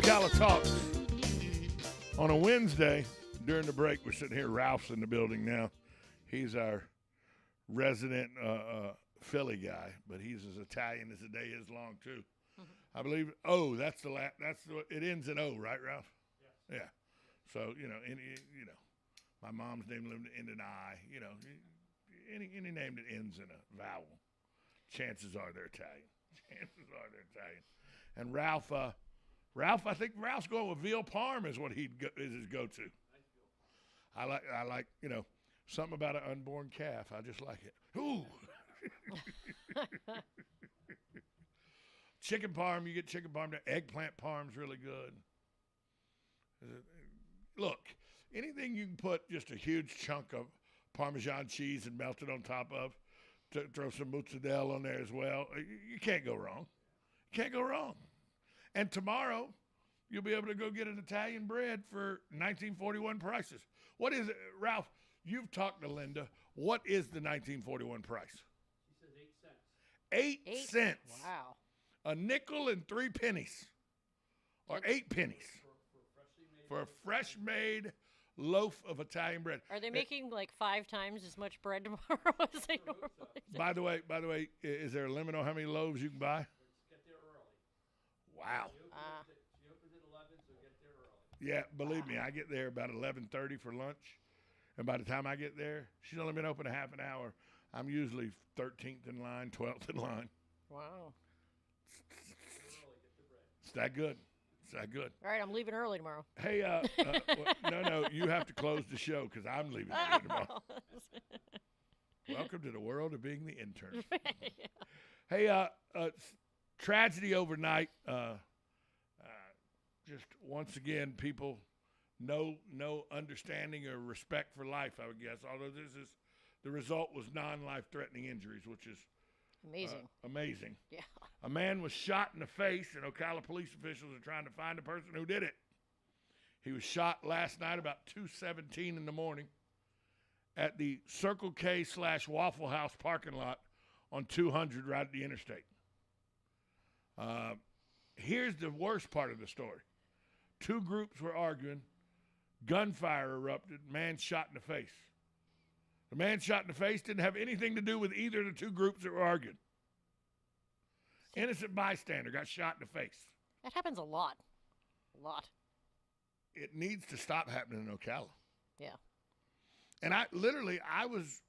Ocala Talks. On a Wednesday, during the break, we're sitting here. Ralph's in the building now. He's our resident Philly guy, but he's as Italian as the day is long, too. I believe, that's it ends in O, right, Ralph? Yes. Yeah. So, my mom's name lived in an I, any name that ends in a vowel, chances are they're Italian. And Ralph, I think Ralph's going with veal parm is what is his go-to. I like, something about an unborn calf. I just like it. Ooh. Chicken parm, you get chicken parm. The eggplant parm's really good. Look, anything you can put just a huge chunk of Parmesan cheese and melt it on top of, throw some mozzarella on there as well. You can't go wrong. Can't go wrong. And tomorrow, you'll be able to go get an Italian bread for 1941 prices. What is it, Ralph? You've talked to Linda. What is the 1941 price? She says 8 cents. 8 cents. Wow. A nickel and 3 pennies, or 8 pennies for a fresh-made loaf of Italian bread. Are they making like 5 times as much bread tomorrow as they normally do? By the way, is there a limit on how many loaves you can buy? Get there early. Wow. She opens at 11, so get there early. Yeah, believe me, I get there about 11:30 for lunch, and by the time I get there, she's only been open a half an hour. I'm usually 13th in line, 12th in line. Wow. It's that good. It's that good. All right, I'm leaving early tomorrow. Hey, no, you have to close the show because I'm leaving early tomorrow. Welcome to the world of being the intern. Hey, tragedy overnight. Just once again, people no understanding or respect for life, I would guess. Although the result was non-life-threatening injuries, which is amazing. Yeah. A man was shot in the face, and Ocala police officials are trying to find the person who did it. He was shot last night about 2:17 in the morning at the Circle K / Waffle House parking lot on 200 right at the interstate. Here's the worst part of the story. 2 groups were arguing. Gunfire erupted. Man shot in the face. The man shot in the face didn't have anything to do with either of the 2 groups that were arguing. Innocent bystander got shot in the face. That happens a lot. A lot. It needs to stop happening in Ocala. Yeah. And I was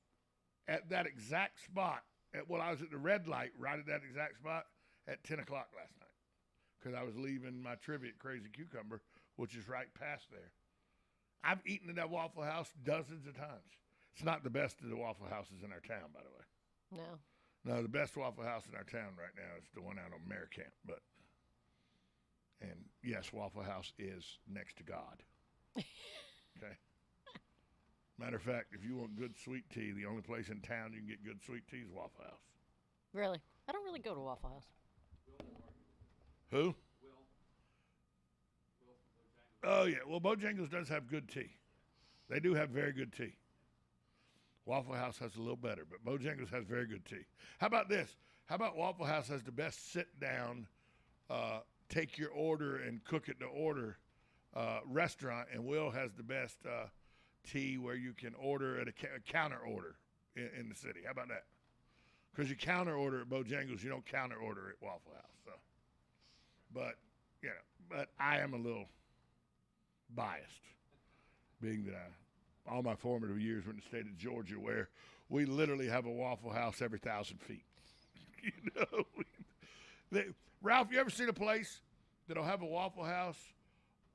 at that exact spot. I was at the red light right at that exact spot at 10 o'clock last night because I was leaving my trivia at Crazy Cucumber, which is right past there. I've eaten at that Waffle House dozens of times. It's not the best of the Waffle Houses in our town, by the way. No, the best Waffle House in our town right now is the one out on Maricamp. And yes, Waffle House is next to God. Okay. Matter of fact, if you want good sweet tea, the only place in town you can get good sweet tea is Waffle House. Really? I don't really go to Waffle House. Who? Oh, yeah. Well, Bojangles does have good tea. They do have very good tea. Waffle House has a little better, but Bojangles has very good tea. How about this? How about Waffle House has the best sit-down, take your order and cook it to order restaurant, and Will has the best tea where you can order at a counter order in the city. How about that? Because you counter order at Bojangles, you don't counter order at Waffle House. So, but I am a little biased, being that all my formative years were in the state of Georgia, where we literally have a Waffle House every 1,000 feet. Ralph, you ever seen a place that'll have a Waffle House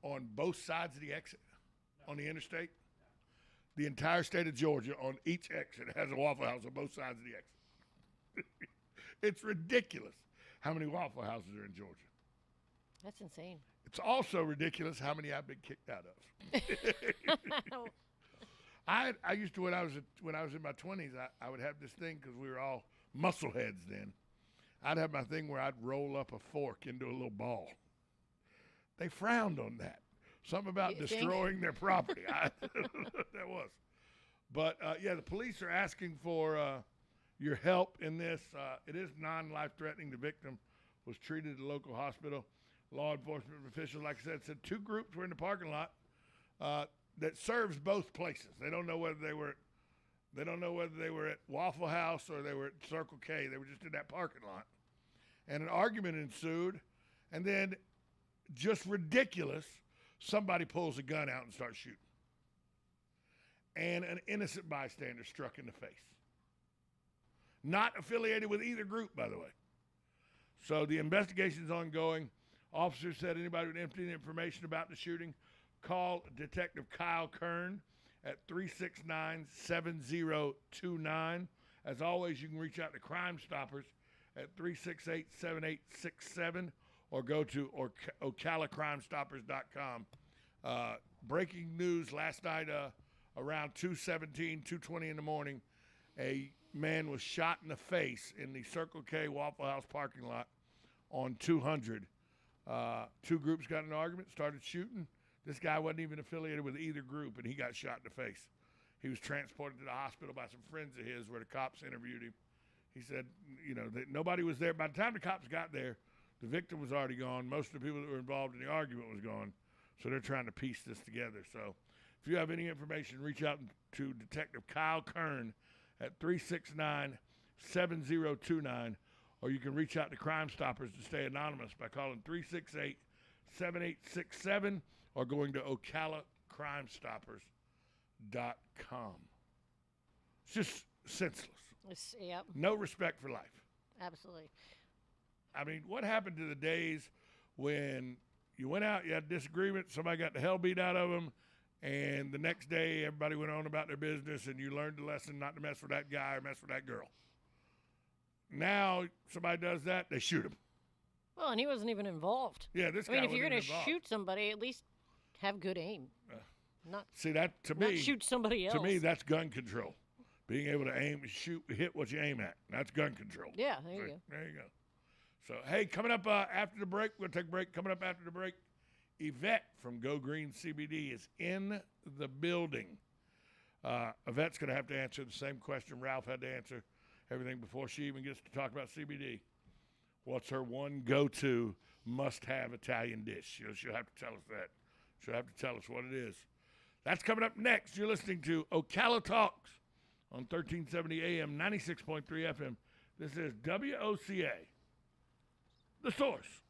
on both sides of the exit on the interstate? The entire state of Georgia, on each exit, has a Waffle House on both sides of the exit. It's ridiculous how many Waffle Houses are in Georgia. That's insane. It's also ridiculous how many I've been kicked out of. I used to when I was in my 20s, I would have this thing because we were all muscleheads then. I'd have my thing where I'd roll up a fork into a little ball. They frowned on that. Something about destroying their property. That was. But, the police are asking for your help in this. It is non-life-threatening. The victim was treated at a local hospital. law enforcement officials, like I said 2 groups were in the parking lot that serves both places. They don't know whether they were at Waffle House or they were at Circle K. They were just in that parking lot. And an argument ensued, and then, just ridiculous, somebody pulls a gun out and starts shooting. And an innocent bystander struck in the face. Not affiliated with either group, by the way. So the investigation is ongoing. Officers said anybody with any information about the shooting, call Detective Kyle Kern at 369-7029. As always, you can reach out to Crime Stoppers at 368-7867 or go to OcalaCrimeStoppers.com. Breaking news last night around 2:20 in the morning, a man was shot in the face in the Circle K Waffle House parking lot on 200. 2 groups got in an argument, started shooting. This guy wasn't even affiliated with either group, and he got shot in the face. He was transported to the hospital by some friends of his where the cops interviewed him. He said, that nobody was there. By the time the cops got there, the victim was already gone. Most of the people that were involved in the argument was gone. So they're trying to piece this together. So if you have any information, reach out to Detective Kyle Kern at 369-7029, or you can reach out to Crime Stoppers to stay anonymous by calling 368-7867 or going to OcalaCrimeStoppers.com. It's just senseless. Yep. No respect for life. Absolutely. I mean, what happened to the days when you went out, you had a disagreement, somebody got the hell beat out of them, and the next day everybody went on about their business and you learned the lesson not to mess with that guy or mess with that girl. Now, somebody does that, they shoot him. Well, and he wasn't even involved. Yeah, this guy I mean, if you're going to to shoot somebody, at least have good aim. Not see that to not me. shoot somebody else. To me, that's gun control. Being able to aim, shoot, hit what you aim at. That's gun control. Yeah, there you go. There you go. So, hey, coming up after the break, we'll take a break. Coming up after the break, Yvette from Go Green CBD is in the building. Yvette's going to have to answer the same question Ralph had to answer everything before she even gets to talk about CBD. What's her one go-to must-have Italian dish? She'll have to tell us that. She'll have to tell us what it is. That's coming up next. You're listening to Ocala Talks on 1370 AM, 96.3 FM. This is WOCA, the source.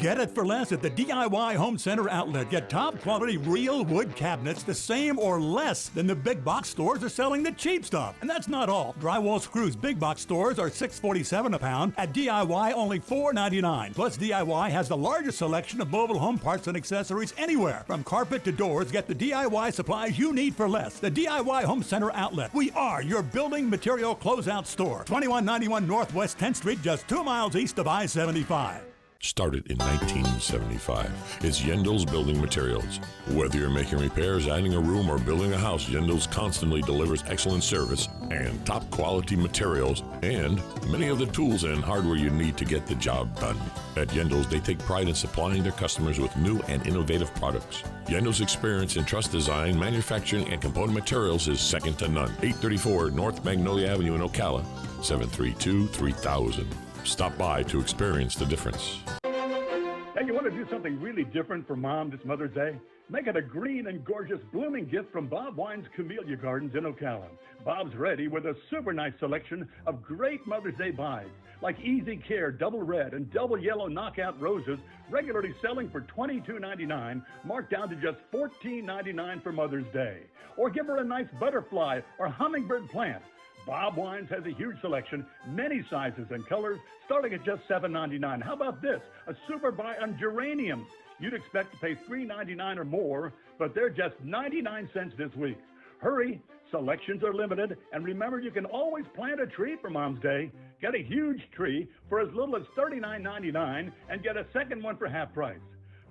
Get it for less at the DIY Home Center outlet. Get top quality real wood cabinets the same or less than the big box stores are selling the cheap stuff. And that's not all. Drywall screws big box stores are $6.47 a pound. At DIY only $4.99. Plus DIY has the largest selection of mobile home parts and accessories anywhere. From carpet to doors, get the DIY supplies you need for less. The DIY Home Center outlet. We are your building material closeout store. 2191 Northwest 10th Street, just 2 miles east of I-75. Started in 1975. It's Yendel's Building Materials. Whether you're making repairs, adding a room, or building a house, Yendel's constantly delivers excellent service and top quality materials and many of the tools and hardware you need to get the job done. At Yendel's, they take pride in supplying their customers with new and innovative products. Yendel's experience in truss design, manufacturing, and component materials is second to none. 834 North Magnolia Avenue in Ocala, 732-3000. Stop by to experience the difference. Hey, you want to do something really different for Mom this Mother's Day? Make it a green and gorgeous blooming gift from Bob Wine's Camellia Gardens in Ocala. Bob's ready with a super nice selection of great Mother's Day buys, like Easy Care Double Red and Double Yellow Knockout Roses, regularly selling for $22.99, marked down to just $14.99 for Mother's Day. Or give her a nice butterfly or hummingbird plant. Bob Wines has a huge selection, many sizes and colors, starting at just $7.99. How about this? A super buy on geraniums. You'd expect to pay $3.99 or more, but they're just 99 cents this week. Hurry, selections are limited, and remember you can always plant a tree for Mom's Day. Get a huge tree for as little as $39.99 and get a second one for half price.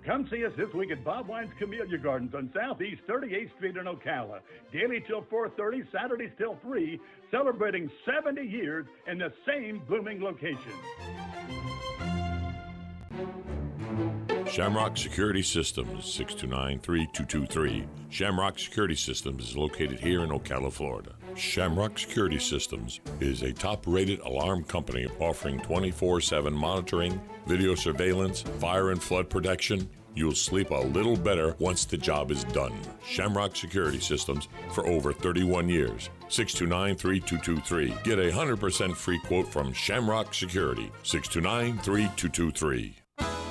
Come see us this week at Bob Wine's Camellia Gardens on Southeast 38th Street in Ocala. Daily till 4:30, Saturdays till 3, celebrating 70 years in the same blooming location. Shamrock Security Systems, 629-3223. Shamrock Security Systems is located here in Ocala, Florida. Shamrock Security Systems is a top-rated alarm company offering 24/7 monitoring, video surveillance, fire and flood protection. You'll sleep a little better once the job is done. Shamrock Security Systems for over 31 years. 629-3223. Get a 100% free quote from Shamrock Security. 629-3223.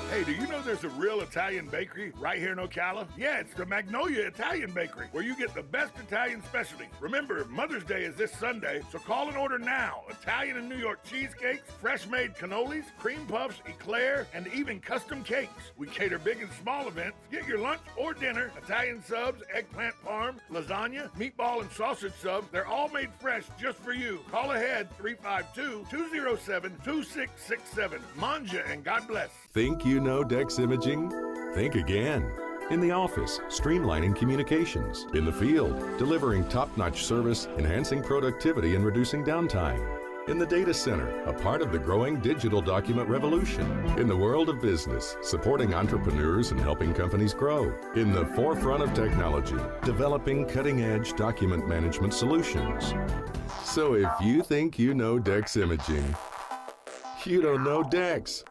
Hey, do you know there's a real Italian bakery right here in Ocala? Yeah, it's the Magnolia Italian Bakery, where you get the best Italian specialty. Remember, Mother's Day is this Sunday, so call and order now. Italian and New York cheesecakes, fresh-made cannolis, cream puffs, eclair, and even custom cakes. We cater big and small events. Get your lunch or dinner, Italian subs, eggplant parm, lasagna, meatball and sausage subs. They're all made fresh just for you. Call ahead, 352-207-2667. Manja, and God bless. Think you know Dex Imaging? Think again. In the office, streamlining communications. In the field, delivering top-notch service, enhancing productivity and reducing downtime. In the data center, a part of the growing digital document revolution. In the world of business, supporting entrepreneurs and helping companies grow. In the forefront of technology, developing cutting-edge document management solutions. So if you think you know Dex Imaging, you don't know Dex.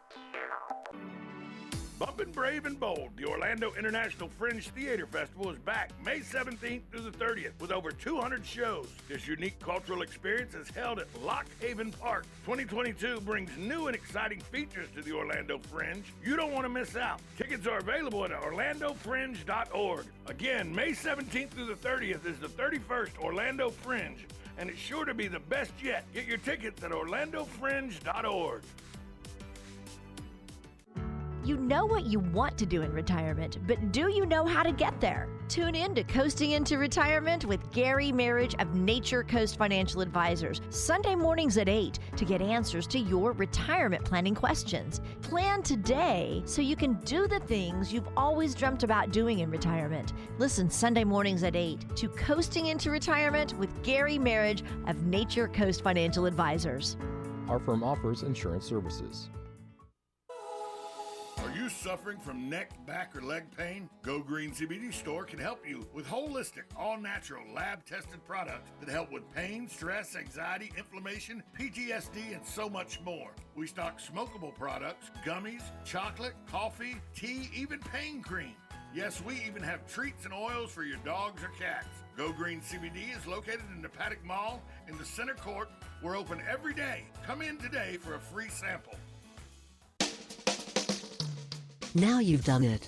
Bumpin' Brave and Bold, the Orlando International Fringe Theater Festival is back May 17th through the 30th with over 200 shows. This unique cultural experience is held at Lock Haven Park. 2022 brings new and exciting features to the Orlando Fringe. You don't want to miss out. Tickets are available at orlandofringe.org. Again, May 17th through the 30th is the 31st Orlando Fringe, and it's sure to be the best yet. Get your tickets at orlandofringe.org. You know what you want to do in retirement, but do you know how to get there? Tune in to Coasting into Retirement with Gary Marriage of Nature Coast Financial Advisors, Sunday mornings at 8 to get answers to your retirement planning questions. Plan today so you can do the things you've always dreamt about doing in retirement. Listen Sunday mornings at 8 to Coasting into Retirement with Gary Marriage of Nature Coast Financial Advisors. Our firm offers insurance services. Are you suffering from neck, back, or leg pain? Go Green CBD Store can help you with holistic, all-natural, lab-tested products that help with pain, stress, anxiety, inflammation, PTSD, and so much more. We stock smokable products, gummies, chocolate, coffee, tea, even pain cream. Yes, we even have treats and oils for your dogs or cats. Go Green CBD is located in the Paddock Mall in the center court. We're open every day. Come in today for a free sample. Now you've done it.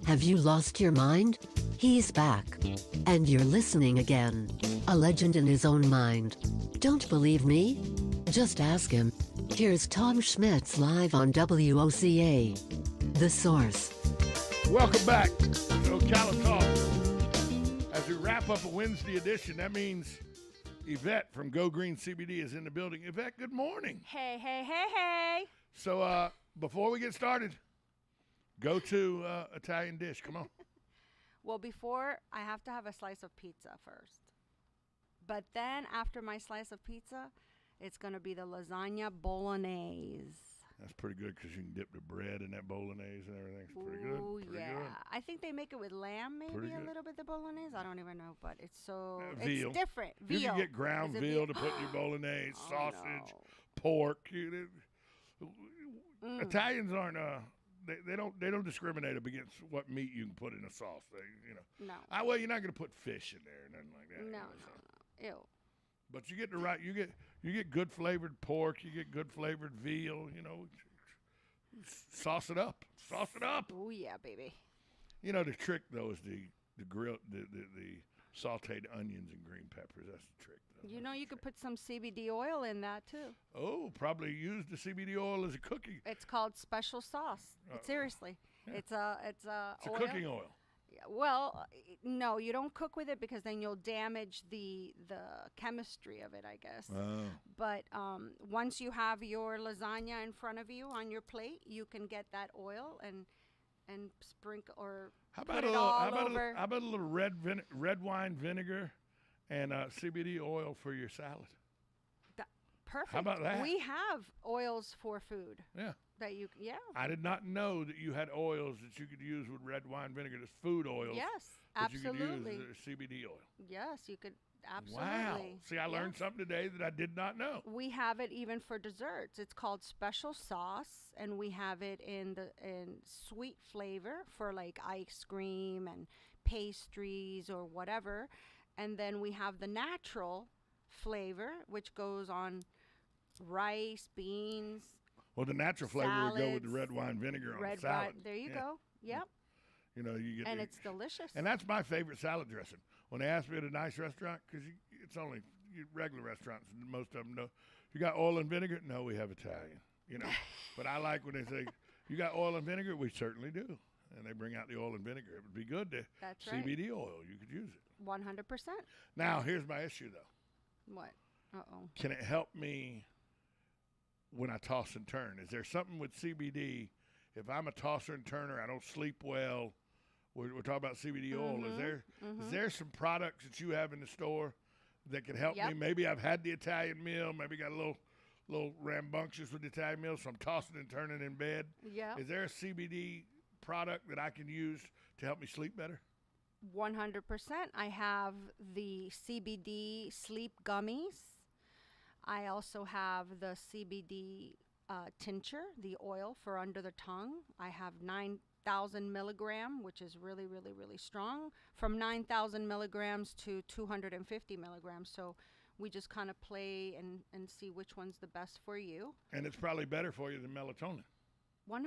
Have you lost your mind? He's back. And you're listening again. A legend in his own mind. Don't believe me? Just ask him. Here's Tom Schmitz live on WOCA. The Source. Welcome back to Ocala Talk. As we wrap up a Wednesday edition, that means Yvette from Go Green CBD is in the building. Yvette, good morning. Hey, hey, hey, hey. So before we get started, go to Italian dish. Come on. Well, before, I have to have a slice of pizza first. But then after my slice of pizza, it's going to be the lasagna bolognese. That's pretty good because you can dip the bread in that bolognese and everything. It's pretty good. Oh, yeah. Good. I think they make it with lamb, maybe a little bit, the bolognese. I don't even know, but it's so, veal. it's different. Veal. You can get ground veal to put in your bolognese, sausage, pork. Italians aren't, they don't discriminate against what meat you can put in a sauce. No. Well, you're not going to put fish in there or nothing like that. No. Ew. But you get the right. You get good flavored pork. You get good flavored veal. Sauce it up. Sauce it up. Oh yeah, baby. The trick though is the grill the sautéed onions and green peppers. That's the trick. You could put some CBD oil in that too. Oh, probably use the CBD oil as a cooking. It's called special sauce. Seriously, yeah. It's a oil. Cooking oil. Well, no, you don't cook with it because then you'll damage the chemistry of it, I guess. Oh. But once you have your lasagna in front of you on your plate, you can get that oil and sprinkle or put it all over. How about a little red wine vinegar and CBD oil for your salad? Perfect. How about that? We have oils for food. Yeah. I did not know that you had oils that you could use with red wine vinegar. There's food oils. Yes, that absolutely. you could use CBD oil. Yes, you could absolutely. Wow. See, I learned something today that I did not know. We have it even for desserts. It's called special sauce, and we have it in sweet flavor for like ice cream and pastries or whatever. And then we have the natural flavor, which goes on rice, beans. Well, the natural flavor would go with the red wine vinegar on the salad. There you go. Yep. You know, you get and it's delicious. And that's my favorite salad dressing. When they ask me at a nice restaurant, because it's only regular restaurants, and most of them know, you got oil and vinegar? No, we have Italian. You know, but I like when they say, you got oil and vinegar? We certainly do. And they bring out the oil and vinegar. It would be good to That's CBD oil. You could use it. 100%. Now, here's my issue, though. What? Uh-oh. Can it help me when I toss and turn? Is there something with CBD, if I'm a tosser and turner, I don't sleep well, we're talking about CBD oil, is there some products that you have in the store that can help me? Maybe I've had the Italian meal, maybe got a little rambunctious with the Italian meal, so I'm tossing and turning in bed. Yeah. Is there a CBD product that I can use to help me sleep better? 100%. I have the CBD sleep gummies. I also have the CBD tincture, the oil for under the tongue. I have 9,000 milligram, which is really, really, really strong, from 9,000 milligrams to 250 milligrams. So we just kind of play and see which one's the best for you. And it's probably better for you than melatonin. 100%.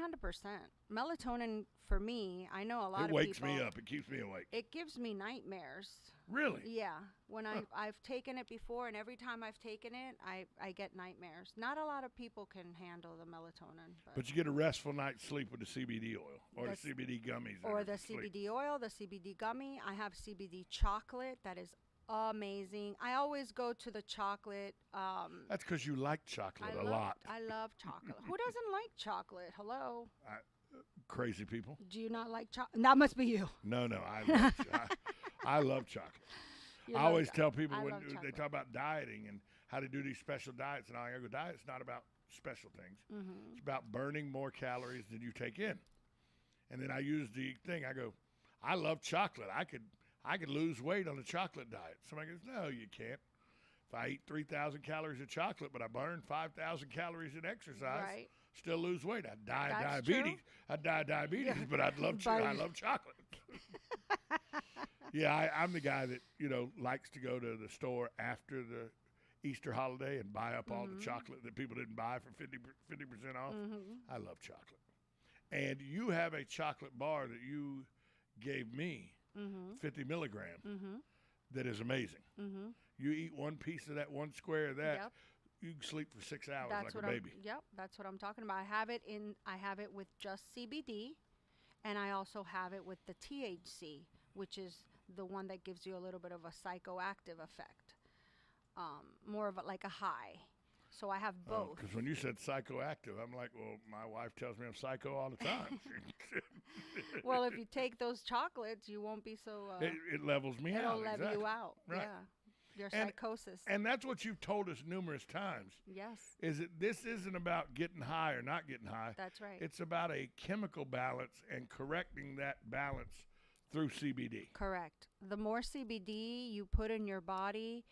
Melatonin, for me, I know a lot of people. It wakes me up. It keeps me awake. It gives me nightmares. Really? Yeah. When I've taken it before, and every time I've taken it, I get nightmares. Not a lot of people can handle the melatonin. But you get a restful night's sleep with the CBD oil or the CBD gummies. Or the CBD oil, the CBD gummy. I have CBD chocolate that is amazing. I always go to the chocolate. That's because you like chocolate a lot. I love chocolate. Who doesn't like chocolate? Hello? Crazy people. Do you not like chocolate? That must be you. No, I love chocolate. I always tell people when they talk about dieting and how to do these special diets, and I go, diet's not about special things. It's about burning more calories than you take in. And then I use the thing. I go, I love chocolate. I could lose weight on a chocolate diet. Somebody goes, no, you can't. If I eat 3,000 calories of chocolate, but I burn 5,000 calories in exercise, still lose weight. I'd die of diabetes. I'd die of diabetes, but I love chocolate. Yeah, I'm the guy that, likes to go to the store after the Easter holiday and buy up all the chocolate that people didn't buy for 50% off. I love chocolate. And you have a chocolate bar that you gave me, 50 milligrams, that is amazing. You eat one piece of that, one square of that, you can sleep for 6 hours like a baby. That's what I'm talking about. I have it with just CBD, and I also have it with the THC, which is the one that gives you a little bit of a psychoactive effect, more of like a high. So I have both. Because when you said psychoactive, I'm like, well, my wife tells me I'm psycho all the time. Well, if you take those chocolates, you won't be so. It levels me out. It'll level you out. Right. Yeah. Your psychosis. And that's what you've told us numerous times. Yes. Is that this isn't about getting high or not getting high. That's right. It's about a chemical balance and correcting that balance through CBD. Correct. The more CBD you put in your body,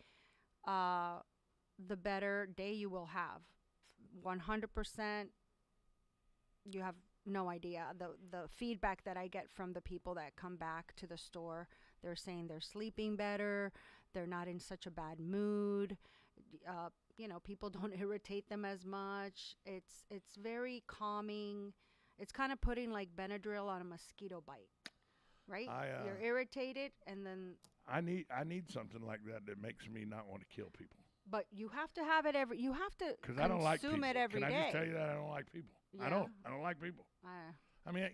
the better day you will have. 100%. You have no idea. The feedback that I get from the people that come back to the store, they're saying they're sleeping better. They're not in such a bad mood. People don't irritate them as much. It's very calming. It's kind of putting like Benadryl on a mosquito bite. Right? You're irritated, and then I need something like that makes me not want to kill people. But you have to have it you have to because I don't like people. Consume it every day. Can I just tell you that I don't like people? Yeah. I don't like people. I mean,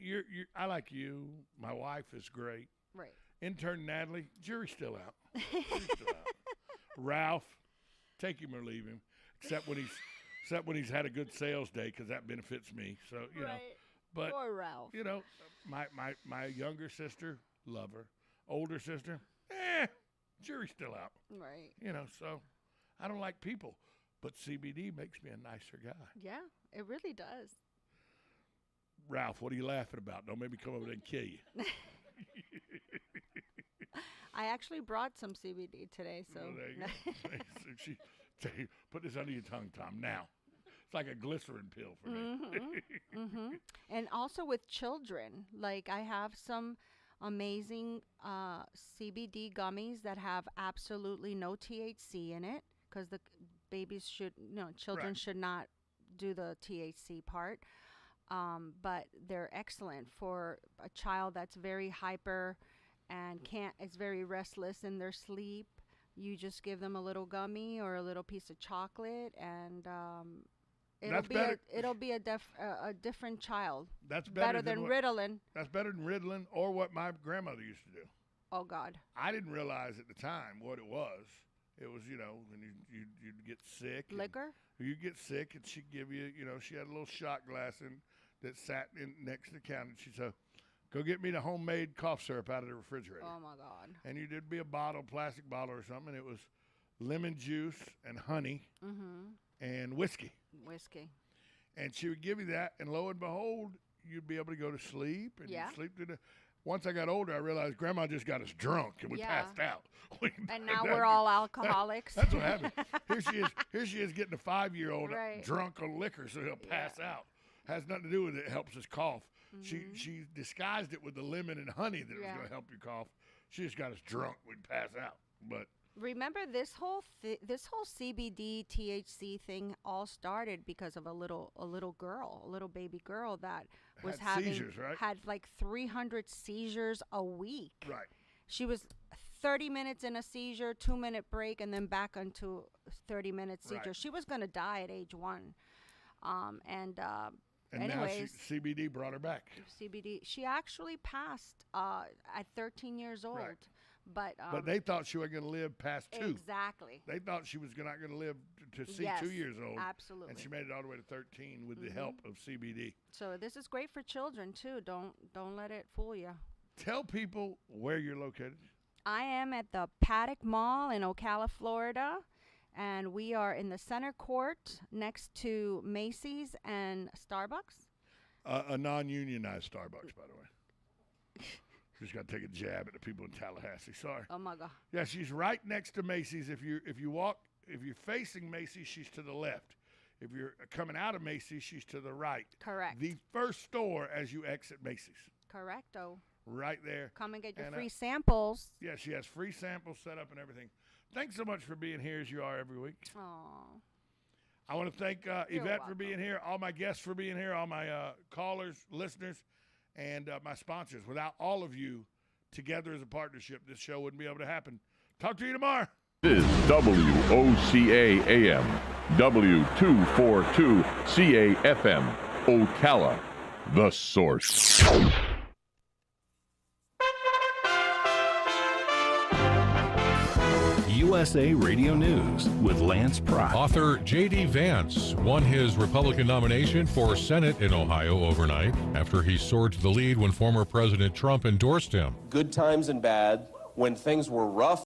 I like you. My wife is great. Right. Intern Natalie, jury's still out. Ralph, take him or leave him, except when he's had a good sales day, because that benefits me. So you know. But poor Ralph. My younger sister, love her. Older sister, jury's still out. Right. So I don't like people, but CBD makes me a nicer guy. Yeah, it really does. Ralph, what are you laughing about? Don't make me come over there and kill you. I actually brought some CBD today, so. Well, there you go. Put this under your tongue, Tom, now. It's like a glycerin pill for me. And also with children, like I have some amazing CBD gummies that have absolutely no THC in it, because the babies children should not do the THC part. But they're excellent for a child that's very hyper and is very restless in their sleep. You just give them a little gummy or a little piece of chocolate, and it'll be a different child. That's better than Ritalin. That's better than Ritalin or what my grandmother used to do. Oh God! I didn't realize at the time what it was. It was, when you'd get sick. Liquor? You'd get sick, and she'd give you, she had a little shot glass that sat in next to the counter. She'd say, go get me the homemade cough syrup out of the refrigerator. Oh, my God. And you'd be a plastic bottle or something, and it was lemon juice and honey and whiskey. And she would give you that, and lo and behold, you'd be able to go to sleep, and you'd sleep through the... Once I got older, I realized Grandma just got us drunk, and we passed out. And now we're all alcoholics. That's what happened. Here she is getting a 5-year-old drunk on liquor, so he'll pass out. Has nothing to do with it. It helps us cough. She disguised it with the lemon and honey that it was going to help you cough. She just got us drunk. We'd pass out. But remember, this whole CBD THC thing all started because of a little baby girl that was having seizures, right? Had like 300 seizures a week. Right. She was 30 minutes in a seizure, 2-minute break, and then back into 30-minute seizure. Right. She was going to die at age 1. And anyways, now CBD brought her back. CBD. She actually passed at 13 years old. Right. But they thought she wasn't going to live past 2. Exactly. They thought she was not going to live to see 2 years old. Absolutely. And she made it all the way to 13 with the help of CBD. So this is great for children too. Don't let it fool you. Tell people where you're located. I am at the Paddock Mall in Ocala, Florida, and we are in the center court next to Macy's and Starbucks. A non-unionized Starbucks, by the way. Just got to take a jab at the people in Tallahassee. Sorry. Oh my God. Yeah, she's right next to Macy's. If you're facing Macy's, she's to the left. If you're coming out of Macy's, she's to the right. Correct. The first store as you exit Macy's. Correcto. Right there. Come and get your free samples. Yeah, she has free samples set up and everything. Thanks so much for being here as you are every week. Aww. I want to thank Yvette for being here, all my guests for being here, all my callers, listeners, and my sponsors. Without all of you together as a partnership, this show wouldn't be able to happen. Talk to you tomorrow. This is WOCA AM, W242 CAFM, Ocala, the source. USA Radio News with Lance Prott. Author J.D. Vance won his Republican nomination for Senate in Ohio overnight after he soared to the lead when former President Trump endorsed him. Good times and bad. When things were rough,